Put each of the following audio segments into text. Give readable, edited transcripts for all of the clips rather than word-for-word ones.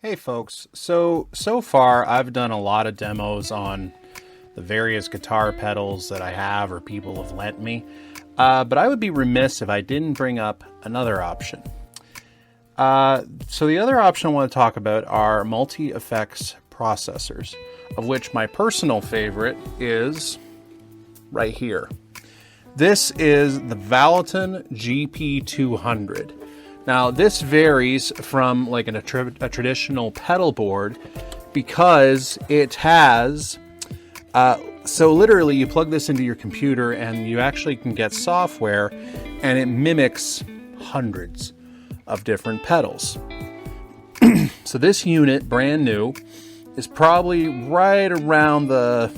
Hey folks, so far I've done a lot of demos on the various guitar pedals that I have or people have lent me, but I would be remiss if I didn't bring up another option. So the other option I want to talk about are multi-effects processors, of which my personal favorite is right here. This is the Valeton GP-200. Now this varies from like a traditional pedal board because it has, so literally you plug this into your computer and you actually can get software and it mimics hundreds of different pedals. So this unit, brand new, is probably right around the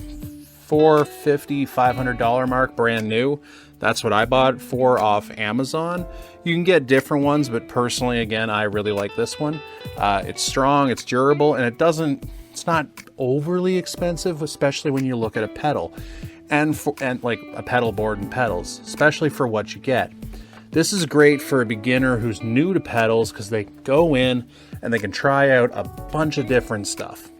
$450-$500 mark, brand new. That's what I bought for off Amazon. You can get different ones, but personally, again, I really like this one. It's strong, it's durable, and it's not overly expensive, especially when you look at a pedal and like a pedal board and pedals, especially for what you get. This is great for a beginner who's new to pedals because they go in and they can try out a bunch of different stuff.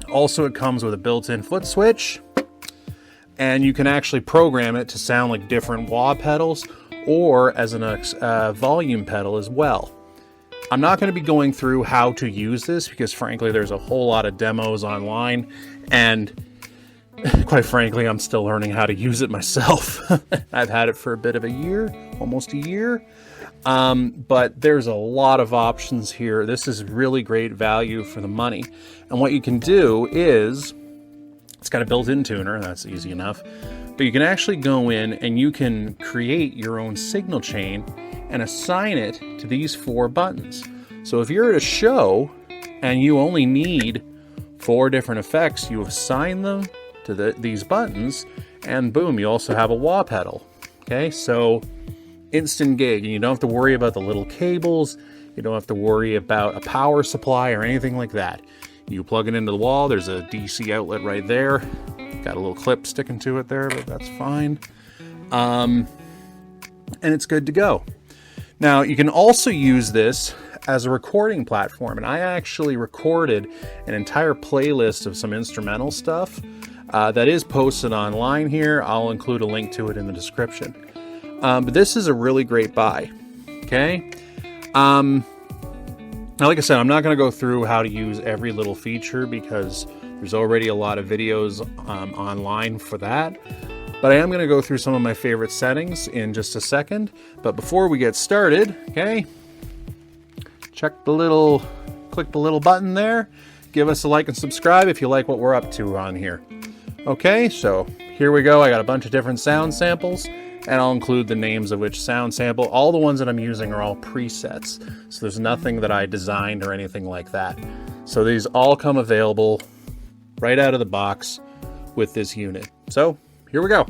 Also, it comes with a built-in foot switch, and you can actually program it to sound like different wah pedals or as a volume pedal as well. I'm not going to be going through how to use this because frankly there's a whole lot of demos online, and quite frankly I'm still learning how to use it myself. I've had it for a bit of a year, almost a year, but there's a lot of options here. This is really great value for the money, and what you can do is, it's got a built-in tuner, that's easy enough, but you can actually go in and you can create your own signal chain and assign it to these 4 buttons. So if you're at a show and you only need 4 different effects, you assign them to these buttons, and boom, you also have a wah pedal. Okay, so instant gig, and you don't have to worry about the little cables, you don't have to worry about a power supply or anything like that. You plug it into the wall, there's a DC outlet right there. Got a little clip sticking to it there, but that's fine. And it's good to go. Now, you can also use this as a recording platform, and I actually recorded an entire playlist of some instrumental stuff that is posted online here. I'll include a link to it in the description. But this is a really great buy, okay? Now, like I said, I'm not going to go through how to use every little feature because there's already a lot of videos online for that. But I am going to go through some of my favorite settings in just a second. But before we get started, okay, click the little button there. Give us a like and subscribe if you like what we're up to on here. Okay, so here we go. I got a bunch of different sound samples, and I'll include the names of which sound sample. All the ones that I'm using are all presets, so there's nothing that I designed or anything like that. So these all come available right out of the box with this unit. So here we go.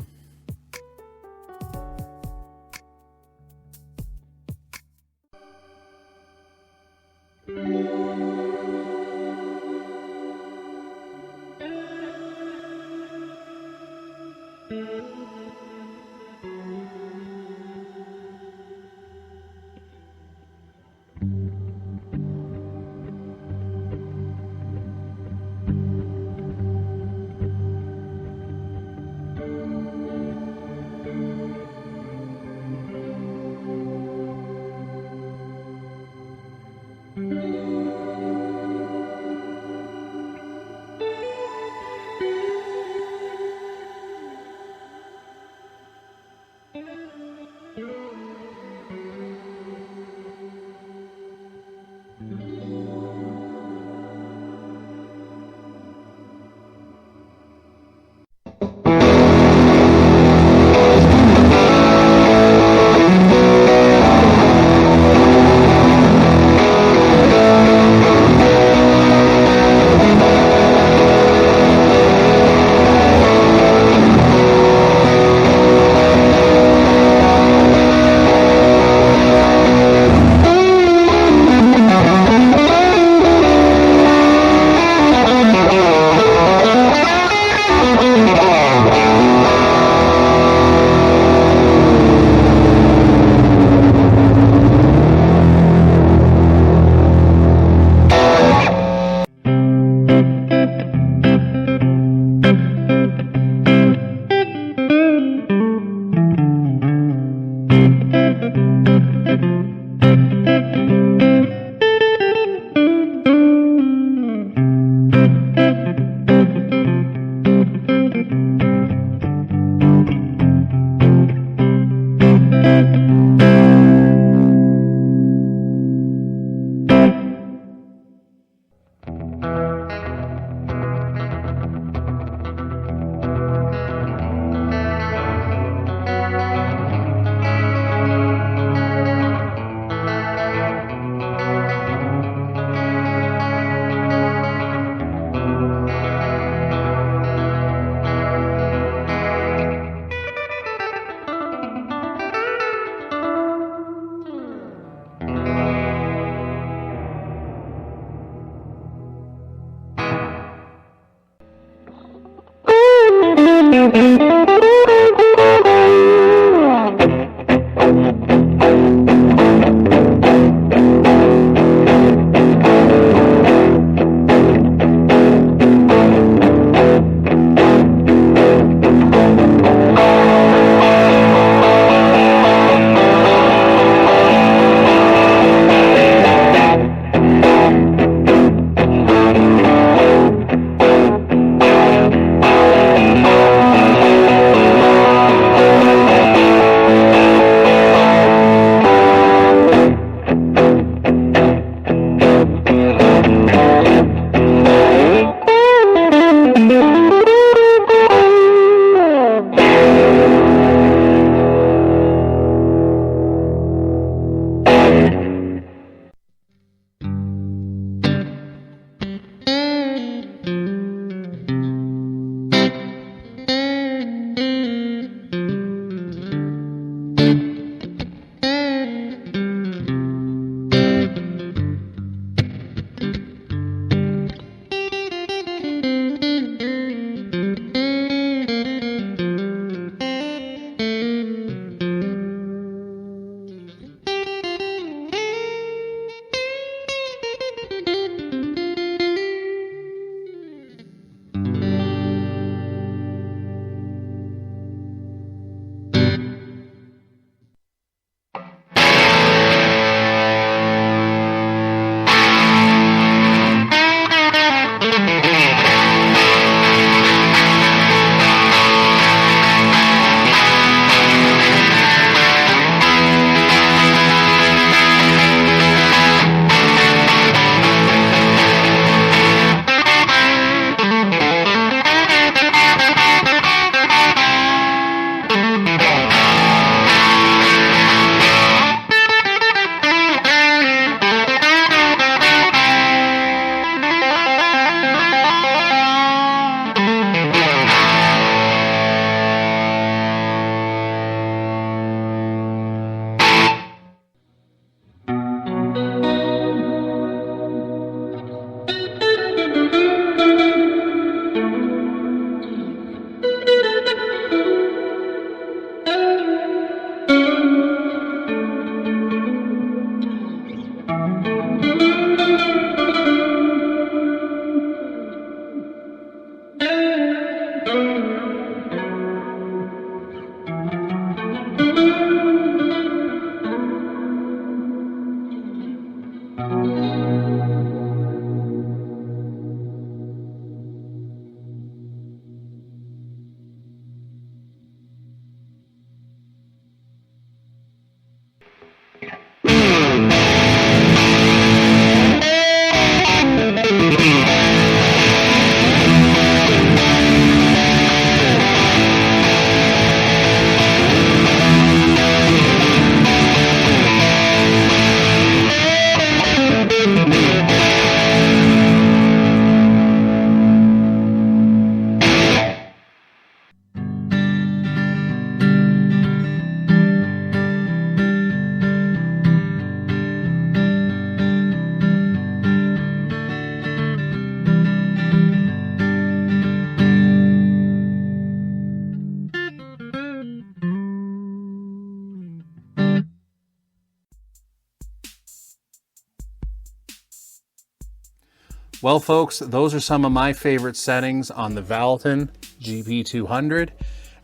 Well, folks, those are some of my favorite settings on the Valeton GP-200.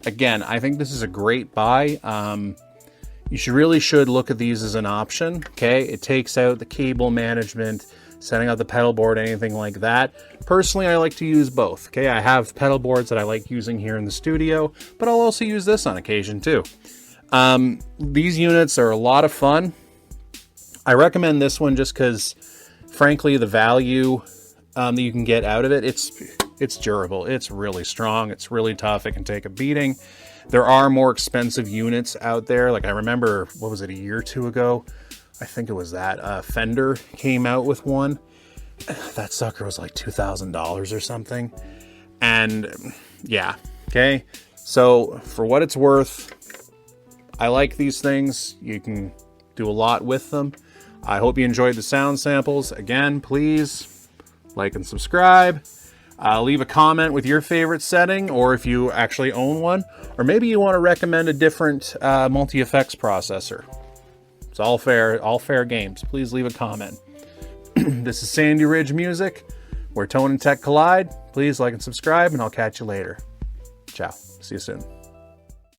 Again, I think this is a great buy. You really should look at these as an option, okay? It takes out the cable management, setting up the pedal board, anything like that. Personally, I like to use both, okay? I have pedal boards that I like using here in the studio, but I'll also use this on occasion too. These units are a lot of fun. I recommend this one just because, frankly, the value that you can get out of it, it's durable, it's really strong, it's really tough, it can take a beating. There are more expensive units out there. Like I remember, what was it, a year or two ago? I think it was that Fender came out with one. That sucker was like $2,000 or something. And yeah, okay. So for what it's worth, I like these things. You can do a lot with them. I hope you enjoyed the sound samples. Again, please like and subscribe. Leave a comment with your favorite setting, or if you actually own one, or maybe you want to recommend a different multi-effects processor. It's all fair games. Please leave a comment. This is Sandy Ridge Music, where tone and tech collide. Please like and subscribe, and I'll catch you later. Ciao. See you soon.